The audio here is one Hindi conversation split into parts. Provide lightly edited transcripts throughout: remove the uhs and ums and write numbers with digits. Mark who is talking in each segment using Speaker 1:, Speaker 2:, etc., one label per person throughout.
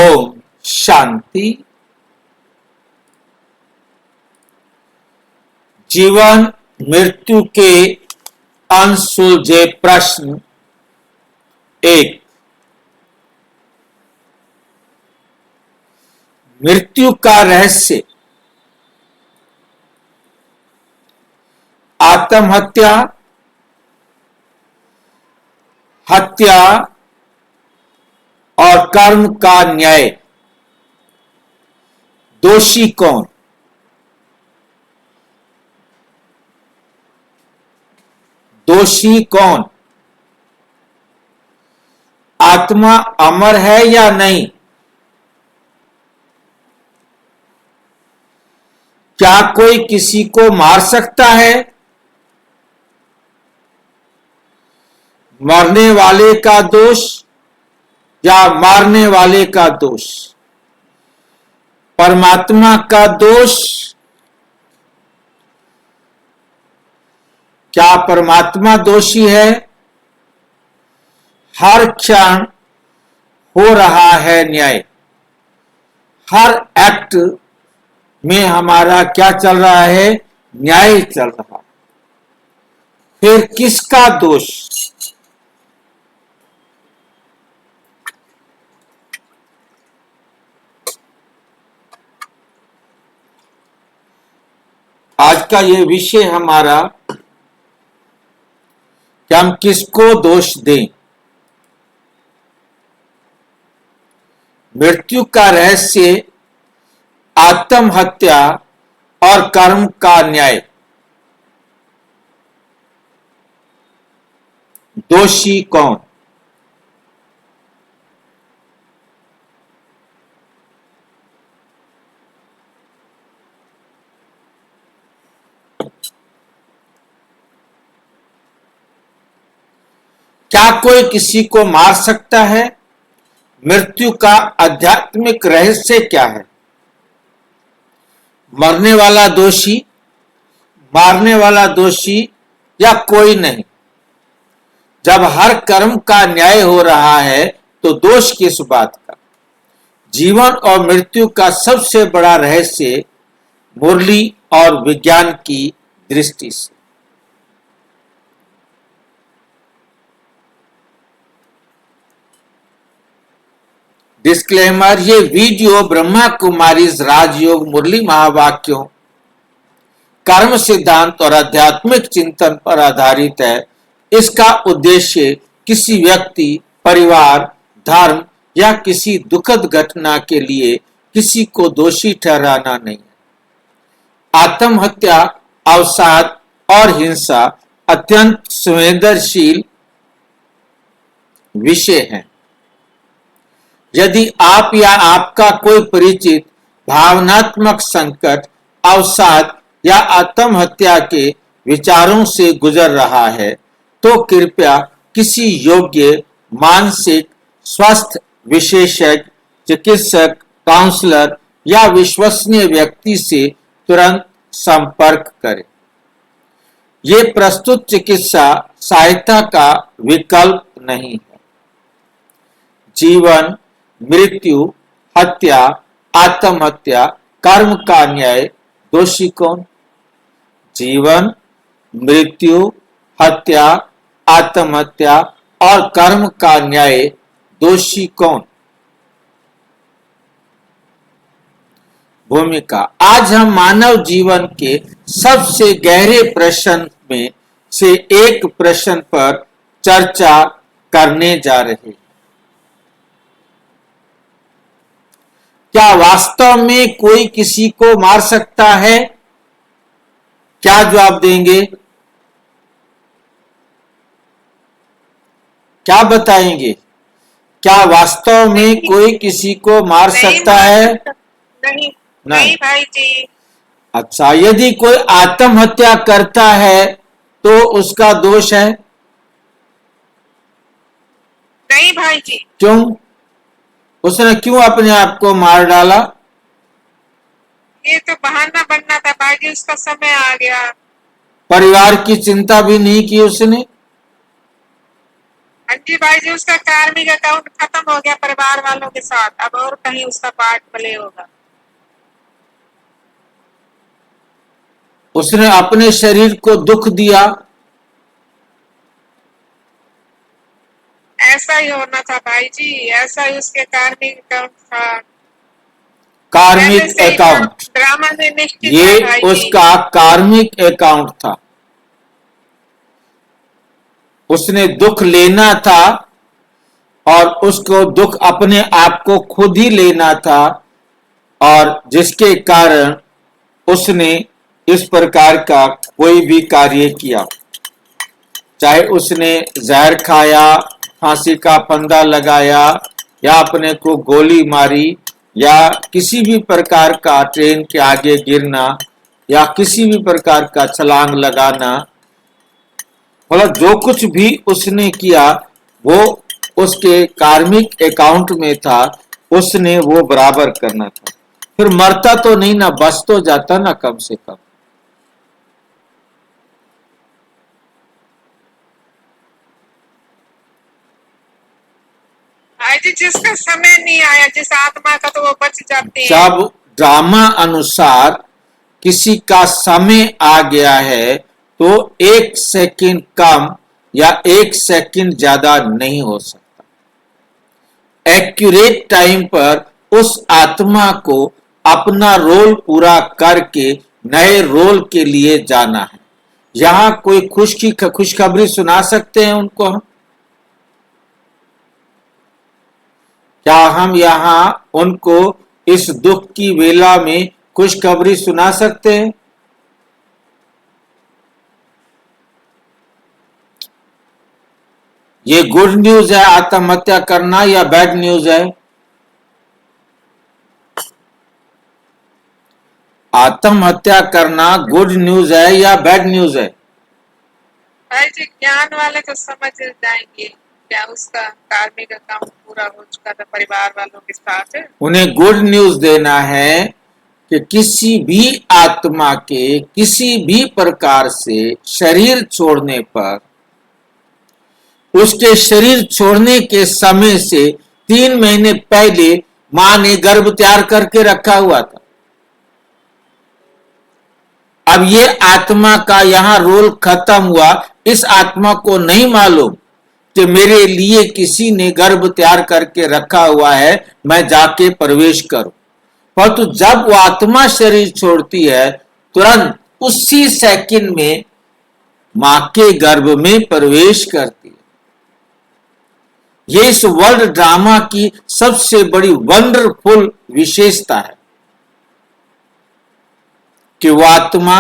Speaker 1: ओम शांति। जीवन मृत्यु के अनसुलझे प्रश्न एक। मृत्यु का रहस्य। आत्महत्या, हत्या और कर्म का न्याय। दोषी कौन? दोषी कौन? आत्मा अमर है या नहीं? क्या कोई किसी को मार सकता है? मरने वाले का दोष या मारने वाले का दोष? परमात्मा का दोष? क्या परमात्मा दोषी है? हर क्षण हो रहा है न्याय। हर एक्ट में हमारा क्या चल रहा है? न्याय चल रहा है। फिर किसका दोष? आज का ये विषय हमारा कि हम किसको दोष दें। मृत्यु का रहस्य, आत्महत्या और कर्म का न्याय। दोषी कौन? क्या कोई किसी को मार सकता है? मृत्यु का आध्यात्मिक रहस्य क्या है? मरने वाला दोषी, मारने वाला दोषी या कोई नहीं? जब हर कर्म का न्याय हो रहा है तो दोष किस बात का? जीवन और मृत्यु का सबसे बड़ा रहस्य मुरली और विज्ञान की दृष्टि से। डिस्क्लेमर, ये वीडियो ब्रह्मा कुमारी राजयोग मुरली महावाक्यों, कर्म सिद्धांत और आध्यात्मिक चिंतन पर आधारित है। इसका उद्देश्य किसी व्यक्ति, परिवार, धर्म या किसी दुखद घटना के लिए किसी को दोषी ठहराना नहीं है। आत्महत्या, अवसाद और हिंसा अत्यंत संवेदनशील विषय हैं। यदि आप या आपका कोई परिचित भावनात्मक संकट, अवसाद या आत्महत्या के विचारों से गुजर रहा है तो कृपया किसी योग्य मानसिक स्वास्थ्य विशेषज्ञ, चिकित्सक, काउंसलर या विश्वसनीय व्यक्ति से तुरंत संपर्क करें। ये प्रस्तुत चिकित्सा सहायता का विकल्प नहीं है। जीवन, मृत्यु, हत्या, आत्महत्या, कर्म का न्याय। दोषी कौन? जीवन, मृत्यु, हत्या, आत्महत्या और कर्म का न्याय। दोषी कौन? भूमिका। आज हम मानव जीवन के सबसे गहरे प्रश्न में से एक प्रश्न पर चर्चा करने जा रहे हैं। क्या वास्तव में कोई किसी को मार सकता है? क्या जवाब देंगे? क्या बताएंगे? क्या वास्तव में कोई किसी को मार सकता है?
Speaker 2: नहीं भाई जी।
Speaker 1: अच्छा, यदि कोई आत्महत्या करता है तो उसका दोष है?
Speaker 2: नहीं भाई जी।
Speaker 1: क्यों? उसने क्यों अपने आप को मार डाला?
Speaker 2: ये तो बहाना बनना था भाई जी, उसका समय आ गया।
Speaker 1: परिवार की चिंता भी नहीं की उसने?
Speaker 2: हाँ जी भाई जी, उसका कार्मिक अकाउंट खत्म हो गया परिवार वालों के साथ, अब और कहीं उसका पार्ट प्ले होगा।
Speaker 1: उसने अपने शरीर को दुख दिया,
Speaker 2: ऐसा ही होना था भाई जी, ऐसा ही उसके कार्मिक अकाउंट था, पहले
Speaker 1: कार्मिक
Speaker 2: से ही
Speaker 1: अकाउंट,
Speaker 2: ड्रामा में निश्चित
Speaker 1: ये
Speaker 2: है भाई जी।
Speaker 1: उसका कार्मिक अकाउंट था। उसने दुख लेना था और उसको दुख अपने आप को खुद ही लेना था, और जिसके कारण उसने इस प्रकार का कोई भी कार्य किया, चाहे उसने जहर खाया, फांसी का फंदा लगाया, या अपने को गोली मारी, या किसी भी प्रकार का ट्रेन के आगे गिरना, या किसी भी प्रकार का छलांग लगाना, मतलब जो कुछ भी उसने किया वो उसके कार्मिक अकाउंट में था, उसने वो बराबर करना था। फिर मरता तो नहीं ना, बच तो जाता ना कम से कम।
Speaker 2: भाई जी, जिसका समय नहीं आया, जिस आत्मा का, तो वो बच जाते हैं।
Speaker 1: जब ड्रामा अनुसार किसी का समय आ गया है तो 1 सेकंड कम या 1 सेकंड ज्यादा नहीं हो सकता। एक्यूरेट टाइम पर उस आत्मा को अपना रोल पूरा करके नए रोल के लिए जाना है। यहां कोई खुशखबरी सुना सकते हैं उनको हम? क्या हम यहां उनको इस दुख की वेला में खुशखबरी सुना सकते हैं? ये गुड न्यूज है आत्महत्या करना, या बैड न्यूज है? आत्महत्या करना गुड न्यूज है या बैड न्यूज है?
Speaker 2: भाई जी, ज्ञान वाले तो समझ जाएंगे, क्या उसका कार्मिक अकाउंट पूरा हो चुका था परिवार वालों के साथ।
Speaker 1: उन्हें गुड न्यूज देना है कि किसी भी आत्मा के किसी भी प्रकार से शरीर छोड़ने पर, उसके शरीर छोड़ने के समय से 3 महीने पहले मां ने गर्भ तैयार करके रखा हुआ था। अब ये आत्मा का यहां रोल खत्म हुआ। इस आत्मा को नहीं मालूम कि मेरे लिए किसी ने गर्भ तैयार करके रखा हुआ है, मैं जाके प्रवेश करूं। परंतु जब वो आत्मा शरीर छोड़ती है, तुरंत उसी सेकंड में मां के गर्भ में प्रवेश करती है। ये इस वर्ल्ड ड्रामा की सबसे बड़ी वंडरफुल विशेषता है कि वो आत्मा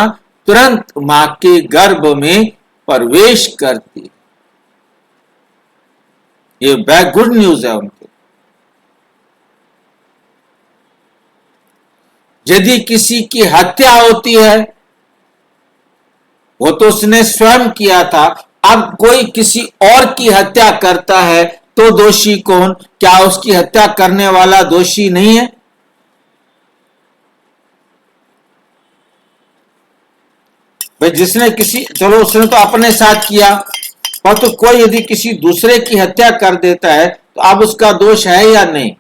Speaker 1: तुरंत मां के गर्भ में प्रवेश करती है। ये गुड न्यूज है उनके। यदि किसी की हत्या होती है, वो तो उसने स्वयं किया था, अब कोई किसी और की हत्या करता है तो दोषी कौन? क्या उसकी हत्या करने वाला दोषी नहीं है? भाई जिसने किसी, चलो उसने तो अपने साथ किया, पर तो कोई यदि किसी दूसरे की हत्या कर देता है तो अब उसका दोष है या नहीं?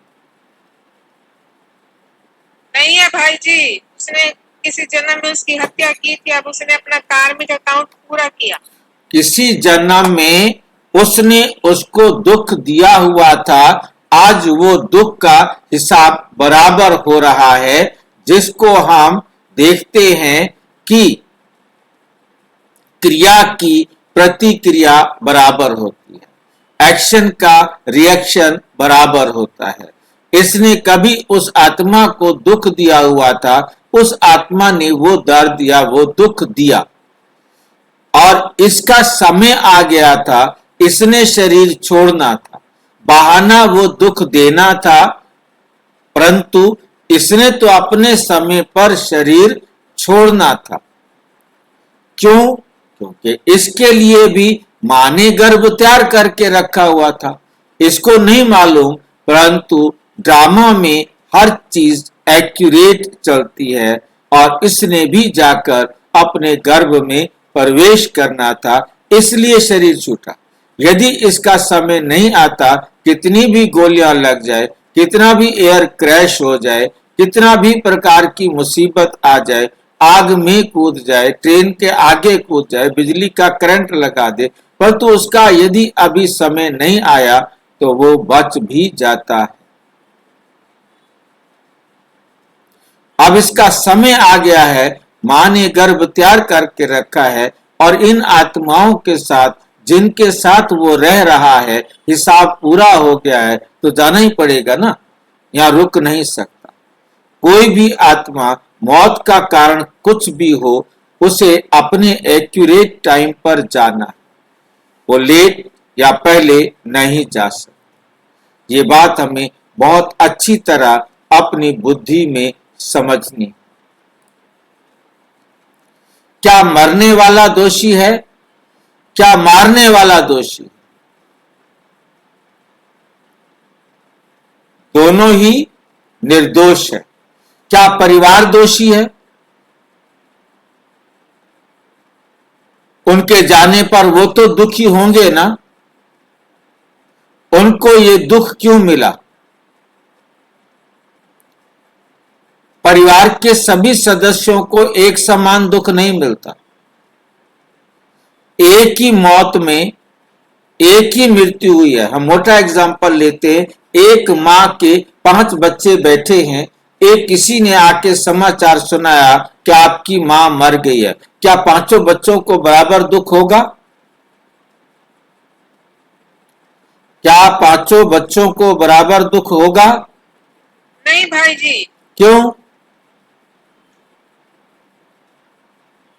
Speaker 2: नहीं है भाई जी, उसने किसी जन्म में उसकी हत्या की थी, अब उसने अपना कार्मिक अकाउंट पूरा किया।
Speaker 1: किसी जन्म में उसने उसको दुख दिया हुआ था, आज वो दुख का हिसाब बराबर हो रहा है, जिसको हम देखते हैं कि क्रिया की प्रतिक्रिया बराबर होती है, एक्शन का रिएक्शन बराबर होता है। इसने कभी उस आत्मा को दुख दिया हुआ था, उस आत्मा ने वो दर्द या वो दुख दिया, और इसका समय आ गया था, इसने शरीर छोड़ना था, बहाना वो दुख देना था, परंतु इसने तो अपने समय पर शरीर छोड़ना था। क्यों? क्योंकि इसके लिए भी मां ने गर्भ तैयार करके रखा हुआ था। इसको नहीं मालूम, परंतु ड्रामा में हर चीज एक्यूरेट चलती है, और इसने भी जाकर अपने गर्भ में प्रवेश करना था, इसलिए शरीर छूटा। यदि इसका समय नहीं आता, कितनी भी गोलियां लग जाए, कितना भी एयर क्रैश हो जाए, कितना भी प्रकार की मुसीबत आ जाए, आग में कूद जाए, ट्रेन के आगे कूद जाए, बिजली का करंट लगा दे, परंतु उसका यदि अभी समय नहीं आया तो वो बच भी जाता है। अब इसका समय आ गया है, मां ने गर्भ तैयार करके रखा है और इन आत्माओं के साथ जिनके साथ वो रह रहा है हिसाब पूरा हो गया है, तो जाना ही पड़ेगा ना, यहाँ रुक नहीं सकता। कोई भी आत्मा मौत का कारण कुछ भी हो, उसे अपने एक्यूरेट टाइम पर जाना है, वो लेट या पहले नहीं जा सकता। ये बात हमें बहुत अच्छी तरह अपनी बुद्धि में समझनी। क्या मरने वाला दोषी है? क्या मारने वाला दोषी? दोनों ही निर्दोष है। क्या परिवार दोषी है? उनके जाने पर वो तो दुखी होंगे ना, उनको ये दुख क्यों मिला? परिवार के सभी सदस्यों को एक समान दुख नहीं मिलता। एक ही मौत में एक ही मृत्यु हुई है। हम मोटा एग्जांपल लेते हैं, एक मां के 5 बच्चे बैठे हैं, एक किसी ने आके समाचार सुनाया कि आपकी मां मर गई है, क्या 5 बच्चों को बराबर दुख होगा? क्या 5 बच्चों को बराबर दुख होगा?
Speaker 2: नहीं भाई जी।
Speaker 1: क्यों?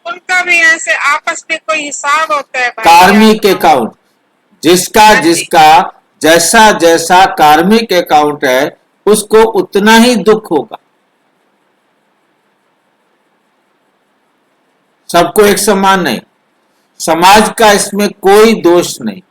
Speaker 2: उनका भी ऐसे आपस में कोई हिसाब होता है भाई।
Speaker 1: कार्मिक अकाउंट, जिसका जिसका जैसा जैसा कार्मिक अकाउंट है उसको उतना ही दुख होगा। सबको एक समान नहीं। समाज का इसमें कोई दोष नहीं।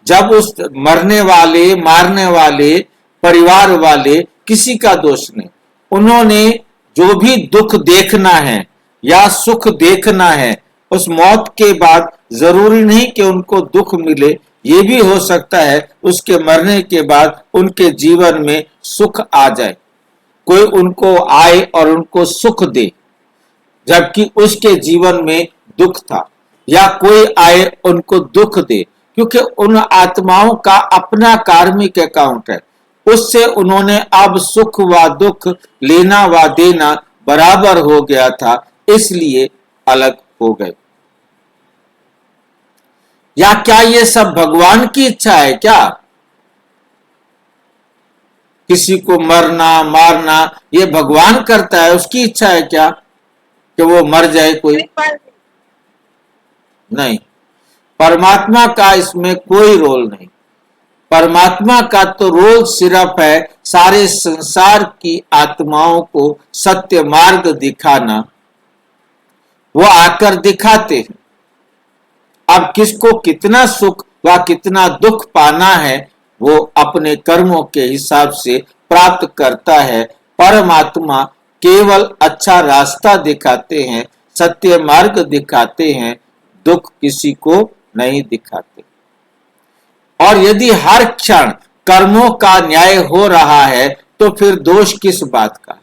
Speaker 1: जब उस मरने वाले मारने वाले परिवार वाले किसी का दोष नहीं, उन्होंने जो भी दुख देखना है या सुख देखना है, उस मौत के बाद जरूरी नहीं कि उनको दुख मिले, ये भी हो सकता है उसके मरने के बाद उनके जीवन में सुख आ जाए, कोई उनको आए और उनको सुख दे जबकि उसके जीवन में दुख था, या कोई आए उनको दुख दे, क्योंकि उन आत्माओं का अपना कार्मिक अकाउंट है, उससे उन्होंने अब सुख व दुख लेना व देना बराबर हो गया था, इसलिए अलग हो गए। या क्या ये सब भगवान की इच्छा है? क्या किसी को मरना मारना ये भगवान करता है? उसकी इच्छा है क्या कि वो मर जाए? कोई नहीं। परमात्मा का इसमें कोई रोल नहीं। परमात्मा का तो रोल सिर्फ है सारे संसार की आत्माओं को सत्य मार्ग दिखाना। वो आकर दिखाते हैं। अब किसको कितना सुख व कितना दुख पाना है वो अपने कर्मों के हिसाब से प्राप्त करता है। परमात्मा केवल अच्छा रास्ता दिखाते हैं, सत्य मार्ग दिखाते हैं, दुख किसी को नहीं दिखाते। और यदि हर क्षण कर्मों का न्याय हो रहा है तो फिर दोष किस बात का?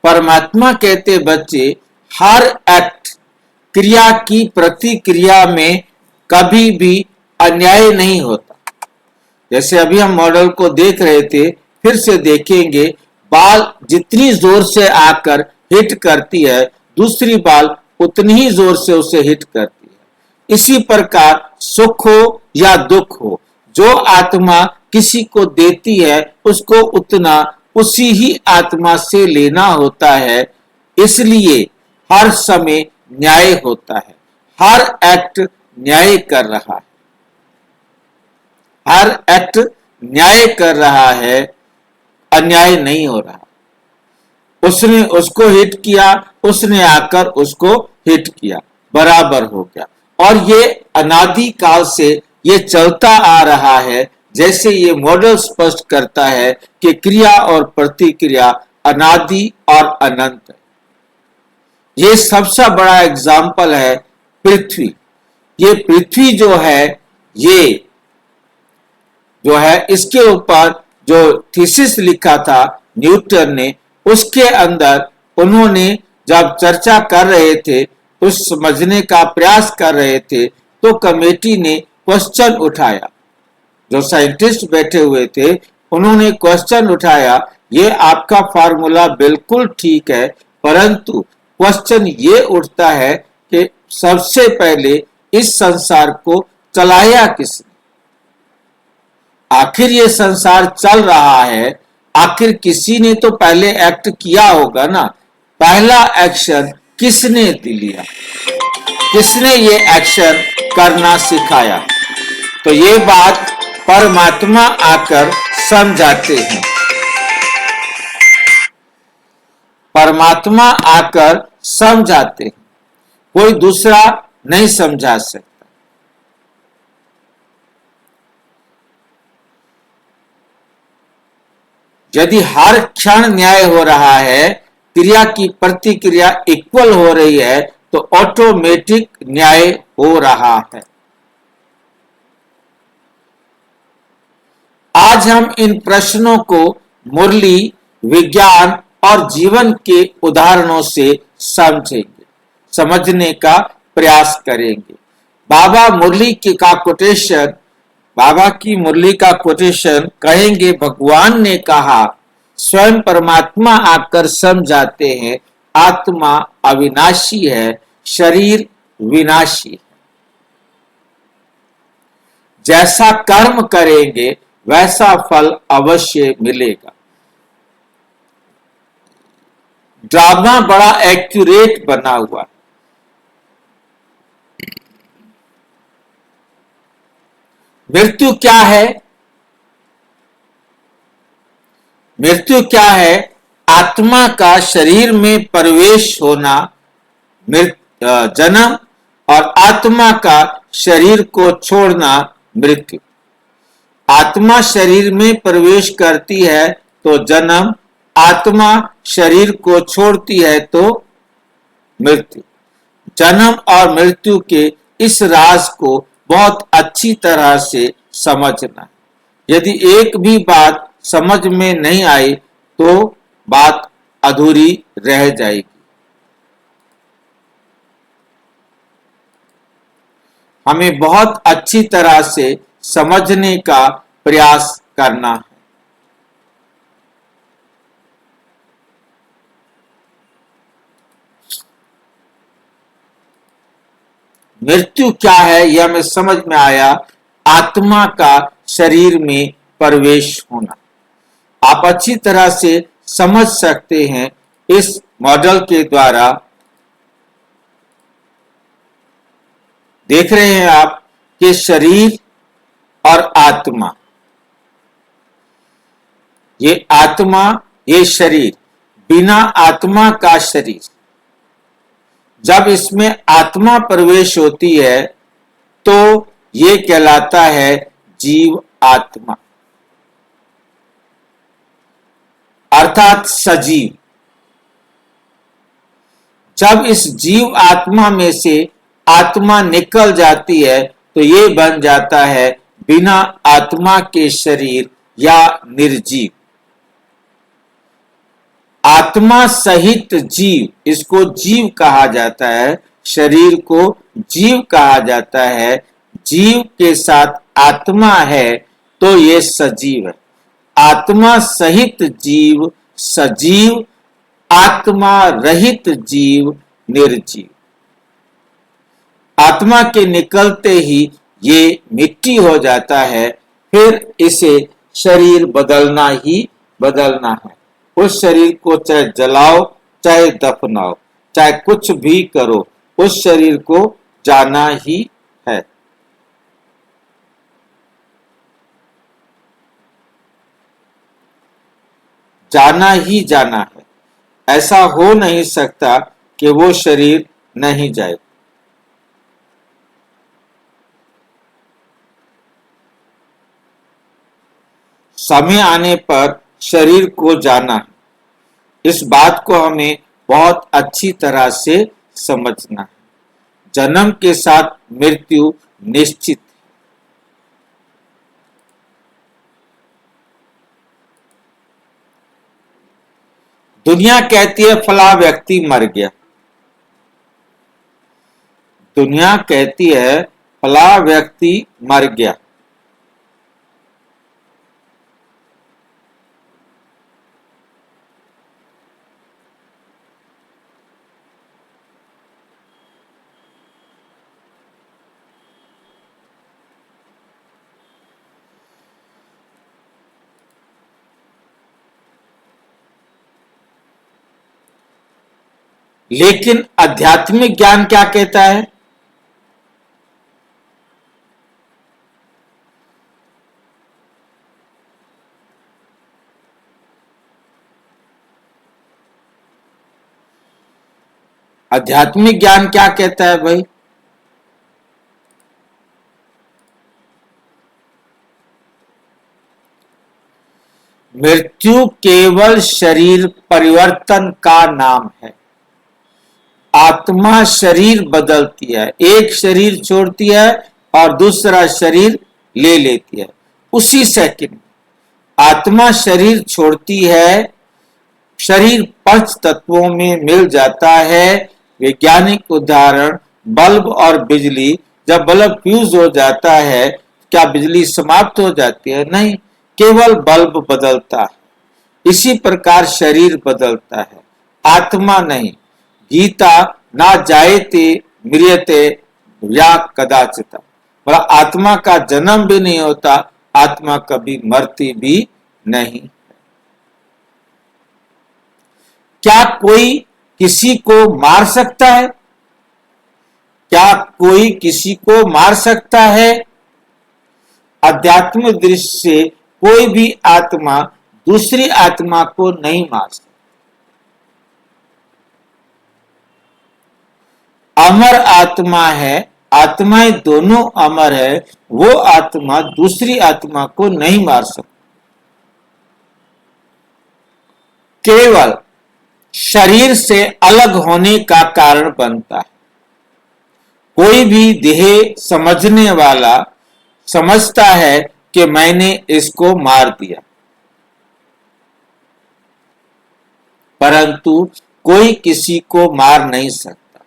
Speaker 1: परमात्मा कहते बच्चे, हर एक्ट क्रिया की प्रतिक्रिया में कभी भी अन्याय नहीं होता। जैसे अभी हम मॉडल को देख रहे थे, फिर से देखेंगे, बाल जितनी जोर से आकर हिट करती है, दूसरी बाल उतनी ही जोर से उसे हिट करती है। इसी प्रकार सुख हो या दुख हो, जो आत्मा किसी को देती है उसको उतना उसी ही आत्मा से लेना होता है। इसलिए हर समय न्याय होता है। हर एक्ट न्याय कर रहा है। हर एक्ट न्याय कर रहा है, अन्याय नहीं हो रहा। उसने उसको हिट किया, उसने आकर उसको हिट किया, बराबर हो गया। और ये अनादि काल से ये चलता आ रहा है। जैसे ये मॉडल स्पष्ट करता है कि क्रिया और प्रतिक्रिया अनादि और अनंत है। ये सबसे बड़ा एग्जाम्पल है पृथ्वी। ये पृथ्वी जो है, ये जो है, इसके ऊपर जो थीसिस लिखा था न्यूटन ने, उसके अंदर उन्होंने जब चर्चा कर रहे थे, उस समझने का प्रयास कर रहे थे, तो कमेटी ने क्वेश्चन उठाया। जो साइंटिस्ट बैठे हुए थे उन्होंने क्वेश्चन उठाया, ये आपका फार्मूला बिल्कुल ठीक है, परंतु क्वेश्चन ये उठता है कि सबसे पहले इस संसार को चलाया किसने? आखिर ये संसार चल रहा है, आखिर किसी ने तो पहले एक्ट किया होगा ना। पहला एक्शन किसने लिया, किसने ये एक्शन करना सिखाया? तो ये बात परमात्मा आकर समझाते हैं। परमात्मा आकर समझाते हैं, कोई दूसरा नहीं समझा सकता। यदि हर क्षण न्याय हो रहा है, क्रिया की प्रतिक्रिया इक्वल हो रही है, तो ऑटोमेटिक न्याय हो रहा है। आज हम इन प्रश्नों को मुरली, विज्ञान और जीवन के उदाहरणों से समझेंगे, समझने का प्रयास करेंगे। बाबा की मुरली का कोटेशन कहेंगे, भगवान ने कहा, स्वयं परमात्मा आकर समझाते हैं, आत्मा अविनाशी है, शरीर विनाशी है। जैसा कर्म करेंगे वैसा फल अवश्य मिलेगा। ड्रामा बड़ा एक्यूरेट बना हुआ। मृत्यु क्या है? मृत्यु क्या है? आत्मा का शरीर में प्रवेश होना, जन्म, और आत्मा का शरीर को छोड़ना मृत्यु। आत्मा शरीर में प्रवेश करती है तो जन्म, आत्मा शरीर को छोड़ती है तो मृत्यु। जन्म और मृत्यु के इस राज को बहुत अच्छी तरह से समझना। यदि एक भी बात समझ में नहीं आई तो बात अधूरी रह जाएगी। हमें बहुत अच्छी तरह से समझने का प्रयास करना है। मृत्यु क्या है यह हमें समझ में आया, आत्मा का शरीर में प्रवेश होना। आप अच्छी तरह से समझ सकते हैं इस मॉडल के द्वारा। देख रहे हैं आप कि शरीर और आत्मा, ये आत्मा, ये शरीर, बिना आत्मा का शरीर, जब इसमें आत्मा प्रवेश होती है तो ये कहलाता है जीव आत्मा, अर्थात सजीव। जब इस जीव आत्मा में से आत्मा निकल जाती है तो ये बन जाता है बिना आत्मा के शरीर या निर्जीव। आत्मा सहित जीव, इसको जीव कहा जाता है, शरीर को जीव कहा जाता है। जीव के साथ आत्मा है तो ये सजीव है। आत्मा सहित जीव सजीव, आत्मा रहित जीव निर्जीव। आत्मा के निकलते ही ये मिट्टी हो जाता है, फिर इसे शरीर बदलना ही बदलना है। उस शरीर को चाहे जलाओ, चाहे दफनाओ, चाहे कुछ भी करो, उस शरीर को जाना ही है। जाना ही जाना है। ऐसा हो नहीं सकता कि वो शरीर नहीं जाए। समय आने पर शरीर को जाना है। इस बात को हमें बहुत अच्छी तरह से समझना है। जन्म के साथ मृत्यु निश्चित। दुनिया कहती है फला व्यक्ति मर गया, दुनिया कहती है फला व्यक्ति मर गया, लेकिन आध्यात्मिक ज्ञान क्या कहता है? आध्यात्मिक ज्ञान क्या कहता है भाई? मृत्यु केवल शरीर परिवर्तन का नाम है। आत्मा शरीर बदलती है, एक शरीर छोड़ती है और दूसरा शरीर ले लेती है उसी सेकंड में। आत्मा शरीर छोड़ती है, शरीर पंच तत्वों में मिल जाता है। वैज्ञानिक उदाहरण बल्ब और बिजली। जब बल्ब फ्यूज हो जाता है क्या बिजली समाप्त हो जाती है? नहीं, केवल बल्ब बदलता है। इसी प्रकार शरीर बदलता है, आत्मा नहीं। गीता ना जायते म्रियते या कदाचित, मतलब आत्मा का जन्म भी नहीं होता, आत्मा कभी मरती भी नहीं। क्या कोई किसी को मार सकता है? क्या कोई किसी को मार सकता है? आध्यात्मिक दृष्टि से कोई भी आत्मा दूसरी आत्मा को नहीं मार सकती। अमर आत्मा है, आत्माएं दोनों अमर है, वो आत्मा दूसरी आत्मा को नहीं मार सकती। केवल शरीर से अलग होने का कारण बनता है। कोई भी देह समझने वाला समझता है कि मैंने इसको मार दिया, परंतु कोई किसी को मार नहीं सकता।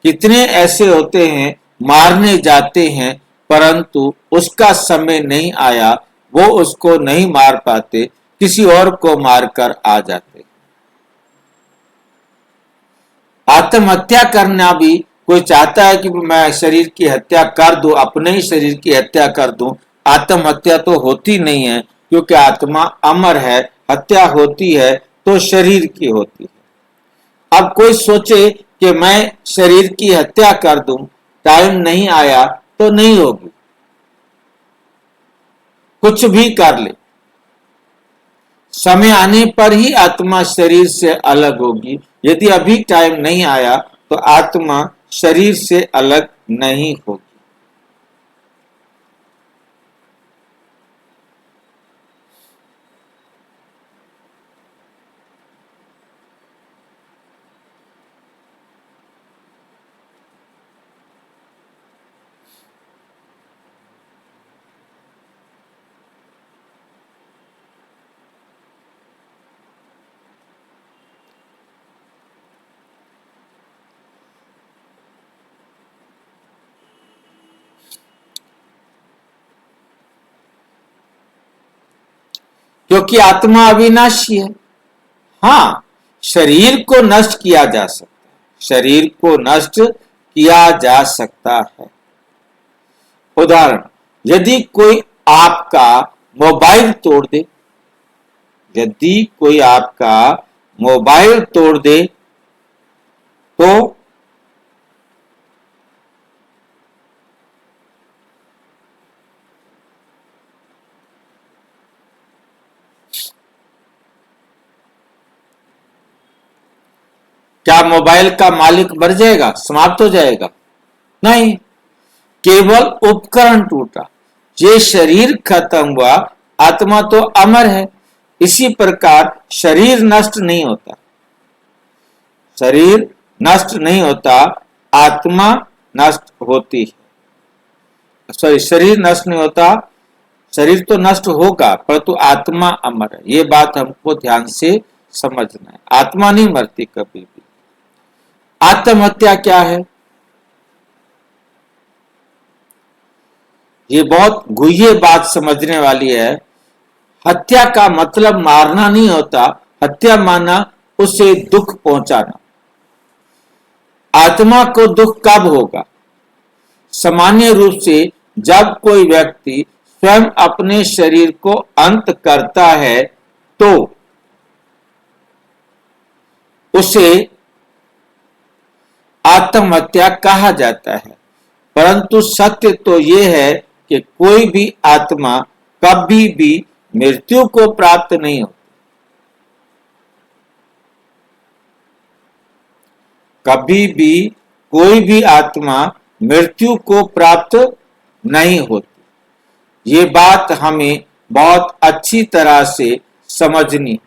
Speaker 1: कितने ऐसे होते हैं मारने जाते हैं परंतु उसका समय नहीं आया, वो उसको नहीं मार पाते, किसी और को मारकर आ जाते। आत्महत्या करना भी कोई चाहता है कि मैं शरीर की हत्या कर दूं, अपने ही शरीर की हत्या कर दूं। आत्महत्या तो होती नहीं है क्योंकि आत्मा अमर है, हत्या होती है तो शरीर की होती है। अब कोई सोचे कि मैं शरीर की हत्या कर दूं, टाइम नहीं आया तो नहीं होगी, कुछ भी कर ले, समय आने पर ही आत्मा शरीर से अलग होगी। यदि अभी टाइम नहीं आया तो आत्मा शरीर से अलग नहीं होगी। क्योंकि आत्मा अविनाशी है। हाँ, शरीर को नष्ट किया जा सकता है, शरीर को नष्ट किया जा सकता है। उदाहरण, यदि कोई आपका मोबाइल तोड़ दे, यदि कोई आपका मोबाइल तोड़ दे तो क्या मोबाइल का मालिक मर जाएगा, समाप्त हो जाएगा? नहीं, केवल उपकरण टूटा, ये शरीर खत्म हुआ, आत्मा तो अमर है। इसी प्रकार शरीर नष्ट नहीं होता, शरीर नष्ट नहीं होता, आत्मा नष्ट होती है। सॉरी, शरीर नष्ट नहीं होता, शरीर तो नष्ट होगा परंतु आत्मा अमर है। ये बात हमको ध्यान से समझना है। आत्मा नहीं मरती कभी भी। आत्महत्या क्या है? ये बहुत गुह्य बात समझने वाली है। हत्या का मतलब मारना नहीं होता, हत्या माना उसे दुख पहुंचाना। आत्मा को दुख कब होगा? सामान्य रूप से जब कोई व्यक्ति स्वयं अपने शरीर को अंत करता है तो उसे आत्महत्या कहा जाता है। परंतु सत्य तो यह है कि कोई भी आत्मा कभी भी मृत्यु को प्राप्त नहीं होती। कभी भी कोई भी आत्मा मृत्यु को प्राप्त नहीं होती। ये बात हमें बहुत अच्छी तरह से समझनी।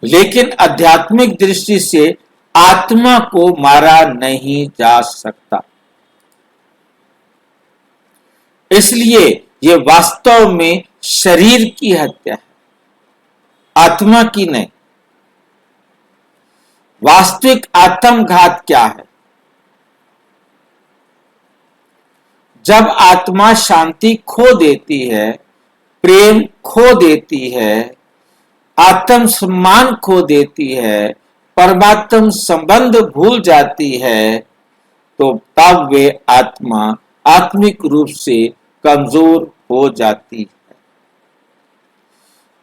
Speaker 1: लेकिन आध्यात्मिक दृष्टि से आत्मा को मारा नहीं जा सकता। इसलिए यह वास्तव में शरीर की हत्या है, आत्मा की नहीं। वास्तविक आत्मघात क्या है? जब आत्मा शांति खो देती है, प्रेम खो देती है, आत्म सम्मान खो देती है, परमात्म संबंध भूल जाती है, तो तब वे आत्मा आत्मिक रूप से कमजोर हो जाती है।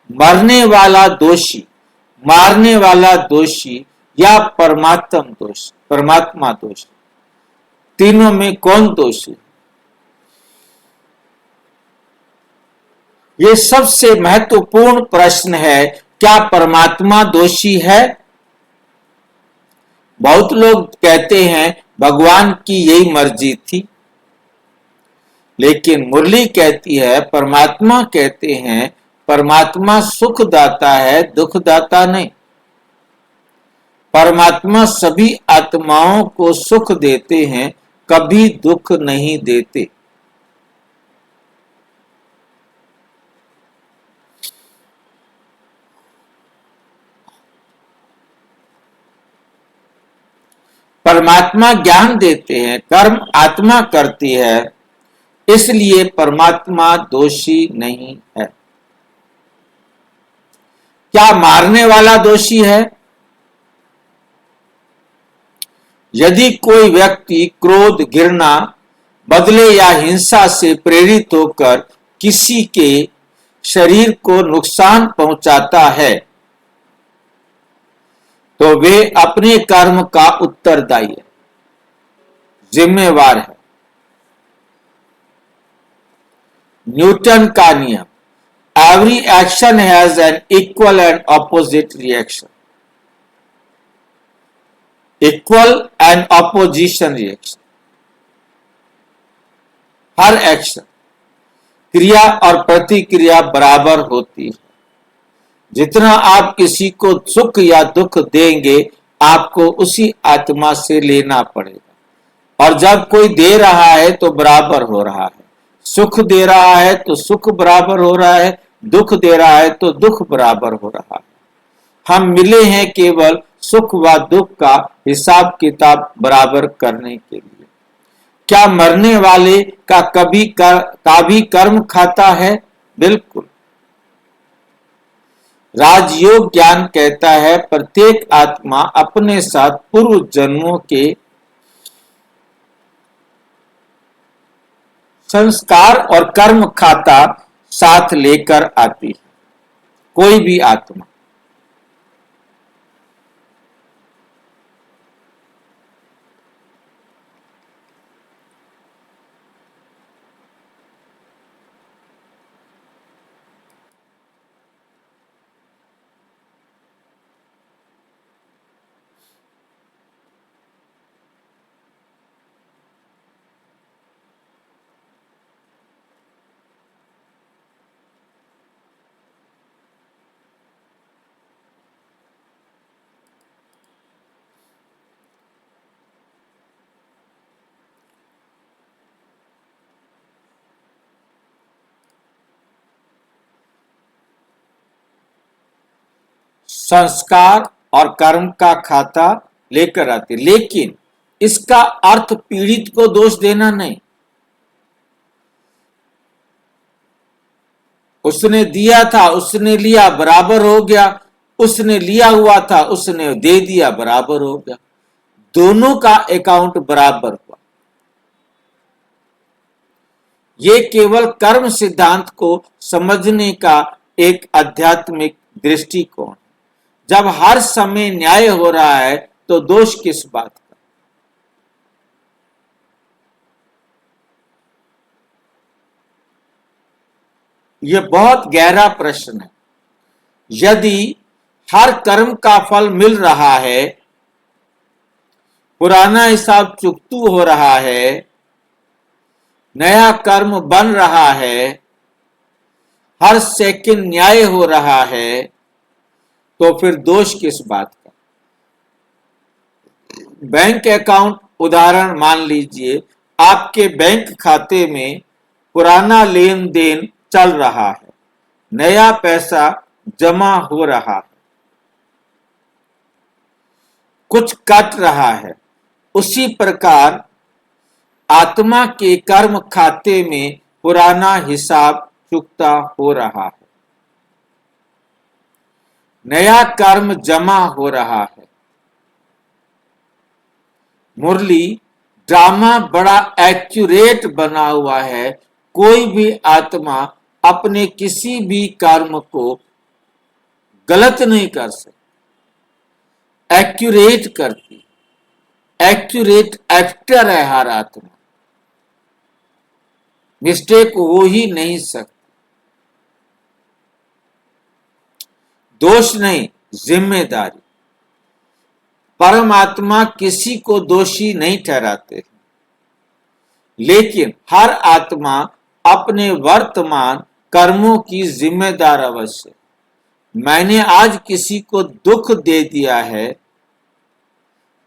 Speaker 1: मरने वाला दोषी, मारने वाला दोषी या परमात्मा दोषी, तीनों में कौन दोषी? ये सबसे महत्वपूर्ण प्रश्न है। क्या परमात्मा दोषी है? बहुत लोग कहते हैं भगवान की यही मर्जी थी, लेकिन मुरली कहती है, परमात्मा कहते हैं, परमात्मा सुख दाता है, दुख दाता नहीं। परमात्मा सभी आत्माओं को सुख देते हैं, कभी दुख नहीं देते। परमात्मा ज्ञान देते हैं, कर्म आत्मा करती है, इसलिए परमात्मा दोषी नहीं है। क्या मारने वाला दोषी है? यदि कोई व्यक्ति क्रोध, घृणा, बदले या हिंसा से प्रेरित होकर किसी के शरीर को नुकसान पहुंचाता है तो वे अपने कर्म का उत्तरदायी है, जिम्मेवार है। न्यूटन का नियम, every action has an equal and opposite reaction, equal and opposition reaction. Her action, क्रिया और प्रतिक्रिया बराबर होती है। जितना आप किसी को सुख या दुख देंगे, आपको उसी आत्मा से लेना पड़ेगा। और जब कोई दे रहा है तो बराबर हो रहा है, सुख दे रहा है तो सुख बराबर हो रहा है, दुख दे रहा है तो दुख बराबर हो रहा है। हम मिले हैं केवल सुख व दुख का हिसाब किताब बराबर करने के लिए। क्या मरने वाले का भी कर्म खाता है? बिल्कुल। राजयोग ज्ञान कहता है प्रत्येक आत्मा अपने साथ पूर्व जन्मों के संस्कार और कर्म खाता साथ लेकर आती है। कोई भी आत्मा। संस्कार और कर्म का खाता लेकर आते, लेकिन इसका अर्थ पीड़ित को दोष देना नहीं। उसने दिया था, उसने लिया, बराबर हो गया। उसने लिया हुआ था, उसने दे दिया, बराबर हो गया। दोनों का अकाउंट बराबर हुआ। ये केवल कर्म सिद्धांत को समझने का एक आध्यात्मिक दृष्टिकोण। जब हर समय न्याय हो रहा है तो दोष किस बात का? यह बहुत गहरा प्रश्न है। यदि हर कर्म का फल मिल रहा है, पुराना हिसाब चुकतू हो रहा है, नया कर्म बन रहा है, हर सेकंड न्याय हो रहा है, तो फिर दोष किस बात का? बैंक अकाउंट उदाहरण मान लीजिए, आपके बैंक खाते में पुराना लेन देन चल रहा है, नया पैसा जमा हो रहा है, कुछ कट रहा है। उसी प्रकार आत्मा के कर्म खाते में पुराना हिसाब चुकता हो रहा है, नया कर्म जमा हो रहा है। मुरली ड्रामा बड़ा एक्यूरेट बना हुआ है। कोई भी आत्मा अपने किसी भी कर्म को गलत नहीं कर सकती, एक्यूरेट करती। एक्यूरेट एक्टर है हर आत्मा, मिस्टेक हो ही नहीं सकती। दोष नहीं, जिम्मेदारी। परमात्मा किसी को दोषी नहीं ठहराते, लेकिन हर आत्मा अपने वर्तमान कर्मों की जिम्मेदार अवश्य। मैंने आज किसी को दुख दे दिया है,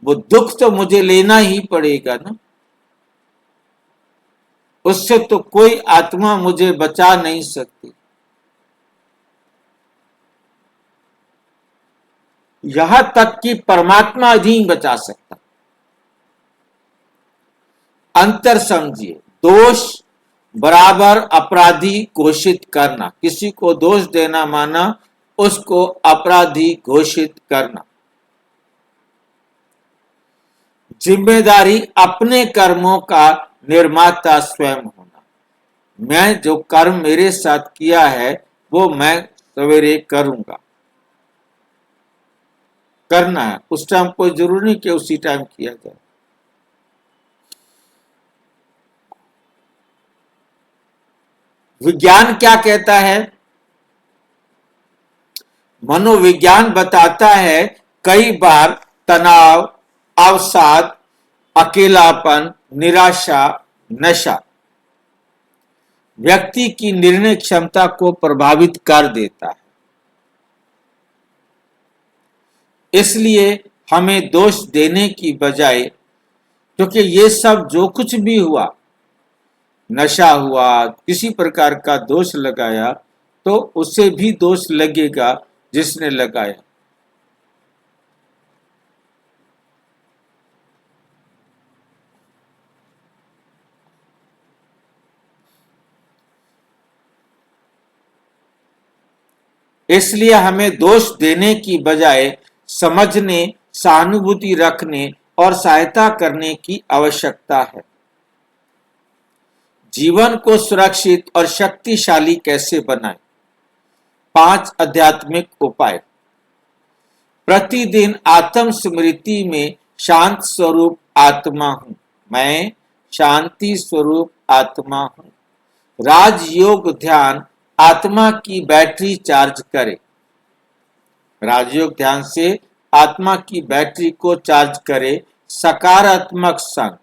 Speaker 1: वो दुख तो मुझे लेना ही पड़ेगा ना। उससे तो कोई आत्मा मुझे बचा नहीं सकती। यहां तक कि परमात्मा नहीं बचा सकता। अंतर समझिए। दोष बराबर अपराधी घोषित करना। किसी को दोष देना माना उसको अपराधी घोषित करना। जिम्मेदारी अपने कर्मों का निर्माता स्वयं होना। मैं जो कर्म मेरे साथ किया है वो मैं सवेरे करूंगा, करना है। उस टाइम कोई जरूरी नहीं कि उसी टाइम किया जाए। विज्ञान क्या कहता है? मनोविज्ञान बताता है कई बार तनाव, अवसाद, अकेलापन, निराशा, नशा व्यक्ति की निर्णय क्षमता को प्रभावित कर देता है। इसलिए हमें दोष देने की बजाय, क्योंकि ये सब जो कुछ भी हुआ, नशा हुआ, किसी प्रकार का दोष लगाया, तो उसे भी दोष लगेगा जिसने लगाया। इसलिए हमें दोष देने की बजाय समझने, सहानुभूति रखने और सहायता करने की आवश्यकता है। जीवन को सुरक्षित और शक्तिशाली कैसे बनाएं? 5 आध्यात्मिक उपाय। प्रतिदिन आत्म स्मृति में शांत स्वरूप आत्मा हूं, मैं शांति स्वरूप आत्मा हूं। राजयोग ध्यान आत्मा की बैटरी चार्ज करे। राजयोग ध्यान से आत्मा की बैटरी को चार्ज करे। सकारात्मक संग।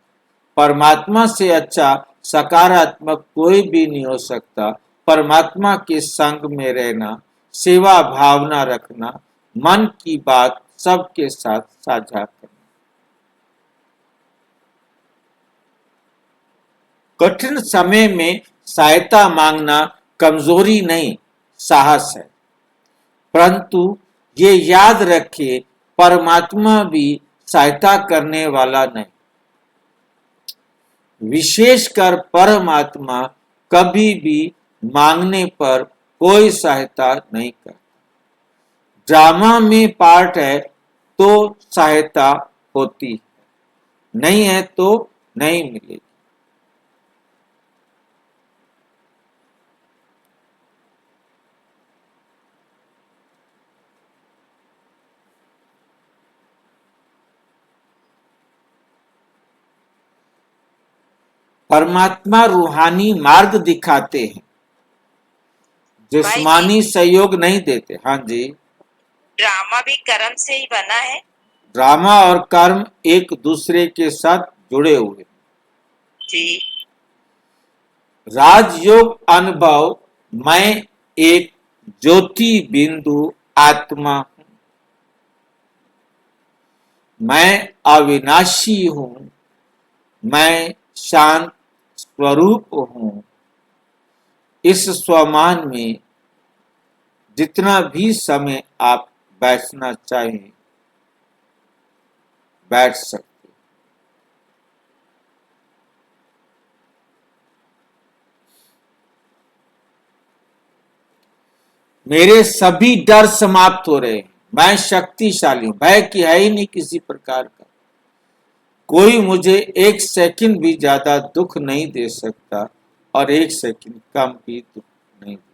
Speaker 1: परमात्मा से अच्छा सकारात्मक कोई भी नहीं हो सकता। परमात्मा के संग में रहना, सेवा भावना रखना, मन की बात सबके साथ साझा करना। कठिन समय में सहायता मांगना कमजोरी नहीं, साहस है। परंतु ये याद रखे, परमात्मा भी सहायता करने वाला नहीं। विशेषकर परमात्मा कभी भी मांगने पर कोई सहायता नहीं करता। ड्रामा में पार्ट है तो सहायता होती है, नहीं है तो नहीं मिलेगी। परमात्मा रूहानी मार्ग दिखाते हैं,
Speaker 3: भाई जी,
Speaker 1: जिस्मानी सहयोग नहीं देते। हाँ जी,
Speaker 3: ड्रामा भी कर्म से ही बना है।
Speaker 1: ड्रामा और कर्म एक दूसरे के साथ जुड़े हुए।
Speaker 3: जी,
Speaker 1: राजयोग अनुभव, मैं एक ज्योति बिंदु आत्मा हूं, मैं अविनाशी हूं, मैं शांत स्वरूप हूं। इस स्वमान में जितना भी समय आप बैठना चाहें बैठ सकते। मेरे सभी डर समाप्त हो रहे हैं, मैं शक्तिशाली हूं, भय की है ही नहीं किसी प्रकार का। कोई मुझे एक सेकंड भी ज्यादा दुख नहीं दे सकता और एक सेकंड कम भी दुख नहीं दे सकता।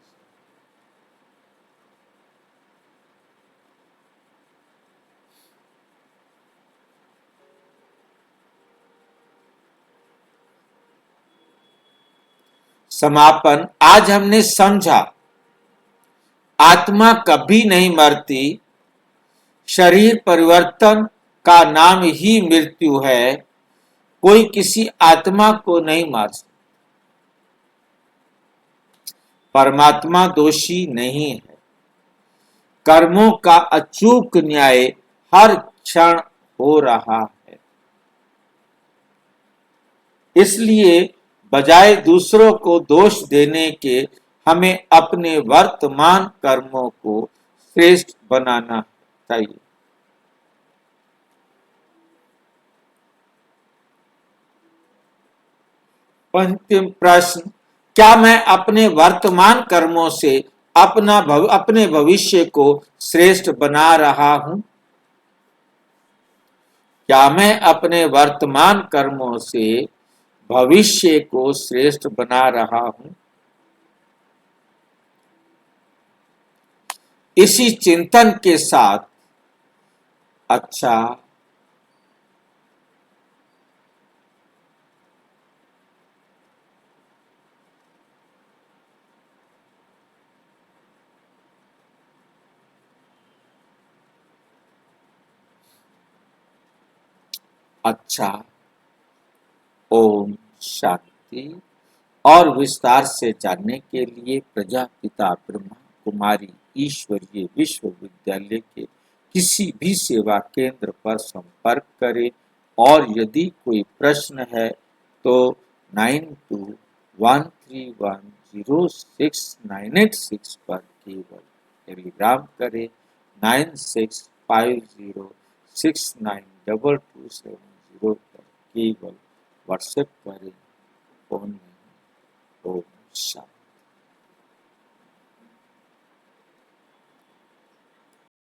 Speaker 1: समापन, आज हमने समझा आत्मा कभी नहीं मरती, शरीर परिवर्तन का नाम ही मृत्यु है। कोई किसी आत्मा को नहीं मार सकता। परमात्मा दोषी नहीं है। कर्मों का अचूक न्याय हर क्षण हो रहा है। इसलिए बजाय दूसरों को दोष देने के हमें अपने वर्तमान कर्मों को श्रेष्ठ बनाना चाहिए। अंतिम प्रश्न, क्या मैं अपने वर्तमान कर्मों से अपने भविष्य को श्रेष्ठ बना रहा हूं? क्या मैं अपने वर्तमान कर्मों से भविष्य को श्रेष्ठ बना रहा हूं? इसी चिंतन के साथ अच्छा अच्छा ओम शांति। और विस्तार से जानने के लिए प्रजापिता ब्रह्मा कुमारी ईश्वरीय विश्वविद्यालय के किसी भी सेवा केंद्र पर संपर्क करें। और यदि कोई प्रश्न है तो 9213106986 पर केवल टेलीग्राम करें। 9650692270 पर केवल व्हाट्सएप करें। ओम शांति।